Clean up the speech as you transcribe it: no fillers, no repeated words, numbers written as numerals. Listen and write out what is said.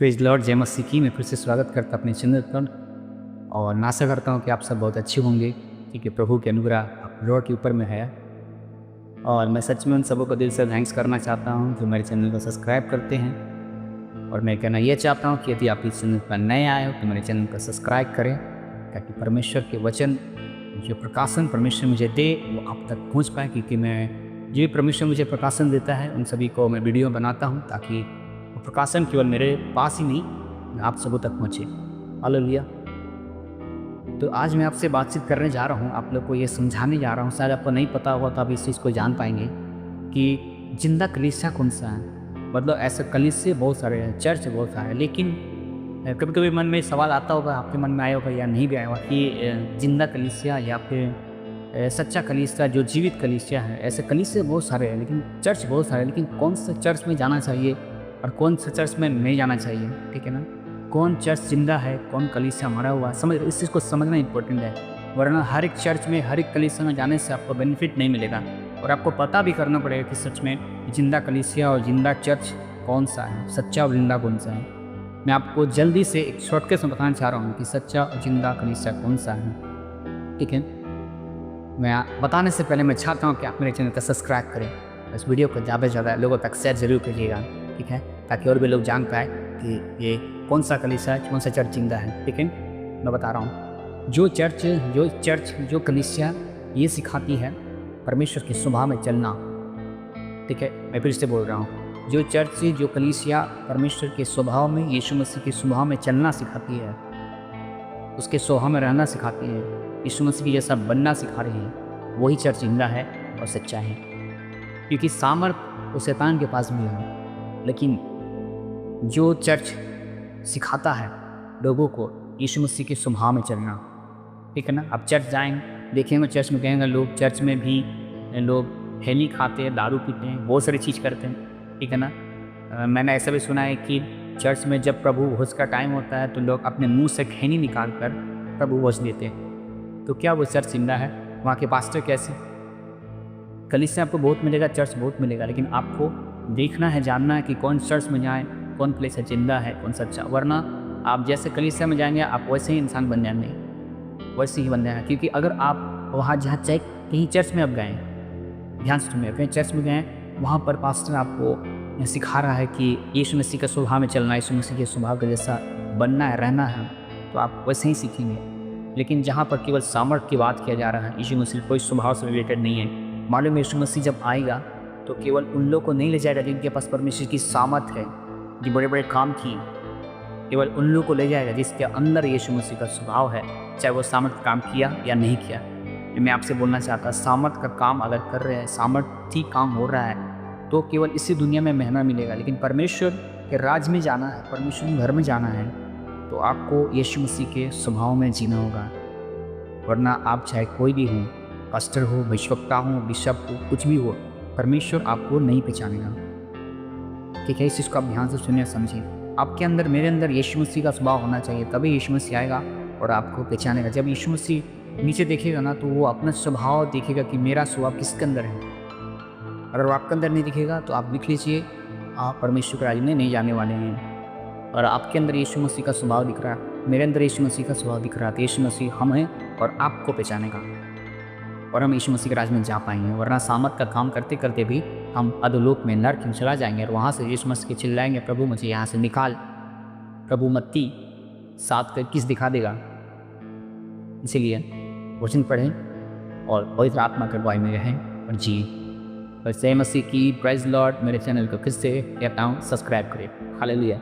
Praise Lord, जय मसीह की। मैं फिर से स्वागत करता अपने चैनल पर और आशा करता हूँ कि आप सब बहुत अच्छे होंगे, क्योंकि प्रभु की अनुग्रह आप लॉर्ड के ऊपर में है। और मैं सच में उन सबों को दिल से थैंक्स करना चाहता हूँ जो मेरे चैनल को सब्सक्राइब करते हैं। और मैं कहना ये चाहता हूँ कि यदि आप इस चैनल पर नए आए हो तो मेरे चैनल को सब्सक्राइब करें, ताकि परमेश्वर के वचन जो प्रकाशन परमेश्वर मुझे दे वो आप तक पहुँच पाए। क्योंकि मैं जो परमेश्वर मुझे प्रकाशन देता है उन सभी को मैं वीडियो बनाता हूँ, ताकि वो प्रकाशन केवल मेरे पास ही नहीं आप सबों तक पहुँचे। हालेलुया। तो आज मैं आपसे बातचीत करने जा रहा हूँ, आप लोग को ये समझाने जा रहा हूँ। शायद आपको नहीं पता होगा तो आप इस चीज़ को जान पाएंगे कि जिंदा कलीसिया कौन सा है। मतलब ऐसे कलीसिया बहुत सारे हैं, चर्च बहुत सारे हैं, लेकिन कभी कभी मन में सवाल आता होगा, आपके मन में आया होगा या नहीं भी आया होगा कि जिंदा कलीसिया या फिर सच्चा कलीसिया, जो जीवित कलीसिया है। ऐसे कलीसिया बहुत सारे हैं, लेकिन चर्च बहुत सारे हैं, लेकिन कौन सा चर्च में जाना चाहिए और कौन सा चर्च में नहीं जाना चाहिए, ठीक है ना। कौन चर्च जिंदा है, कौन कलीसिया मरा हुआ है, समझ इस चीज़ को समझना इंपॉर्टेंट है। वरना हर एक चर्च में, हर एक कलीसिया में जाने से आपको बेनिफिट नहीं मिलेगा, और आपको पता भी करना पड़ेगा कि सच में जिंदा कलीसिया और जिंदा चर्च कौन सा है, सच्चा और जिंदा कौन सा है। मैं आपको जल्दी से एक शॉर्टकट में बताना चाह रहा हूँ कि सच्चा और जिंदा कलीसिया कौन सा है, ठीक है। मैं बताने से पहले मैं चाहता हूँ कि आप मेरे चैनल को सब्सक्राइब करें, इस वीडियो को ज़्यादा से ज़्यादा लोगों तक शेयर जरूर करिएगा, ठीक है, ताकि और भी लोग जान पाए कि ये कौन सा कलीसिया है, कौन सा चर्च जिंदा है, ठीक है। मैं बता रहा हूँ, जो चर्च जो कलीसिया ये सिखाती है परमेश्वर के स्वभाव में चलना, ठीक है। मैं फिर से बोल रहा हूँ, जो चर्च जो कलीसिया परमेश्वर के स्वभाव में, यीशु मसीह के स्वभाव में चलना सिखाती है, उसके स्वभाव में रहना सिखाती है, यीशु मसीह की जैसा बनना सिखा रही है, वही चर्च जिंदा है और सच्चा है। क्योंकि सामर्थ उस शैतान के पास भी है, लेकिन जो चर्च सिखाता है लोगों को यीशु मसीह के स्वभाव में चलना, ठीक है ना। अब चर्च जाएंगे, देखेंगे चर्च में, कहेंगे लोग चर्च में भी लोग खैनी खाते हैं, दारू पीते हैं, बहुत सारी चीज़ करते हैं, ठीक है ना। मैंने ऐसा भी सुना है कि चर्च में जब प्रभु भोज का टाइम होता है तो लोग अपने मुंह से खैनी निकाल कर प्रभु भोज देते हैं। तो क्या वो चर्च जिंदा है? वहाँ के पास्टर कैसे? कलीसिया आपको बहुत मिलेगा, चर्च बहुत मिलेगा, लेकिन आपको देखना है, जानना है कि कौन चर्च में जाए, कौन प्लेस है जिंदा है, कौन सच्चा। वरना आप जैसे कलीसिया में जाएंगे आप वैसे ही इंसान बन जाएंगे, वैसे ही बन जाएंगे। क्योंकि अगर आप वहाँ जहाँ चेक कहीं चर्च में आप गए, ध्यान से सुनिए, कहीं चर्च में गए, वहाँ पर पास्टर आपको सिखा रहा है कि यीशु मसीह के स्वभाव में चलना, यीशु मसीह के स्वभाव के जैसा बनना है, रहना है, तो आप वैसे ही सीखेंगे। लेकिन जहाँ पर केवल सामर्थ की बात किया जा रहा है, यीशु मसीह कोई स्वभाव से रिलेटेड नहीं है। मालूम यीशु मसीह जब आएगा तो केवल उन लोगों को नहीं ले जाएगा जिनके पास परमेश्वर की सामर्थ है, जो बड़े बड़े काम किए, केवल उन लोगों को ले जाएगा जिसके अंदर यीशु मसीह का स्वभाव है, चाहे वो सामर्थ काम किया या नहीं किया। मैं आपसे बोलना चाहता, सामर्थ का काम अगर कर रहे हैं, सामर्थी काम हो रहा है, तो केवल इसी दुनिया में महंगा मिलेगा। लेकिन परमेश्वर के राज में जाना है, परमेश्वर के घर में जाना है, तो आपको यीशु मसीह के स्वभाव में जीना होगा। वरना आप चाहे कोई भी हो, पास्टर हो, भविष्यवक्ता हो, बिशप हो, कुछ भी हो, परमेश्वर आपको नहीं पहचानेगा, ठीक है। इस चीज़ को आप ध्यान से सुनिए, समझिए। आपके अंदर, मेरे अंदर यीशु मसीह का स्वभाव होना चाहिए, तभी यीशु मसीह आएगा और आपको पहचानेगा। जब यीशु मसीह नीचे देखेगा ना, तो वो अपना स्वभाव देखेगा कि मेरा स्वभाव किसके अंदर है। अगर वो आपके अंदर नहीं दिखेगा तो आप लिख लीजिए, आप परमेश्वर के राज्य में नहीं जाने वाले हैं। और आपके अंदर यीशु मसीह का स्वभाव दिख रहा है, मेरे अंदर यीशु मसीह का स्वभाव दिख रहा है, तो यीशु मसीह हम हैं और आपको पहचानेगा और हम यीशु मसीह के राज में जा पाएंगे। वरना सामर्थ का काम करते करते भी हम अधोलोक में, नरक में चला जाएंगे, और वहाँ से यीशु मसीह के चिल्लाएंगे, प्रभु मुझे यहाँ से निकाल। प्रभु मत्ती 7:21 दिखा देगा। इसीलिए वचन पढ़ें और पवित्र आत्मा के अगुवाई में रहें और जिए। और जय मसीह की। Praise Lord. मेरे चैनल को फिर से कहता हूँ, सब्सक्राइब करें। हालेलुया।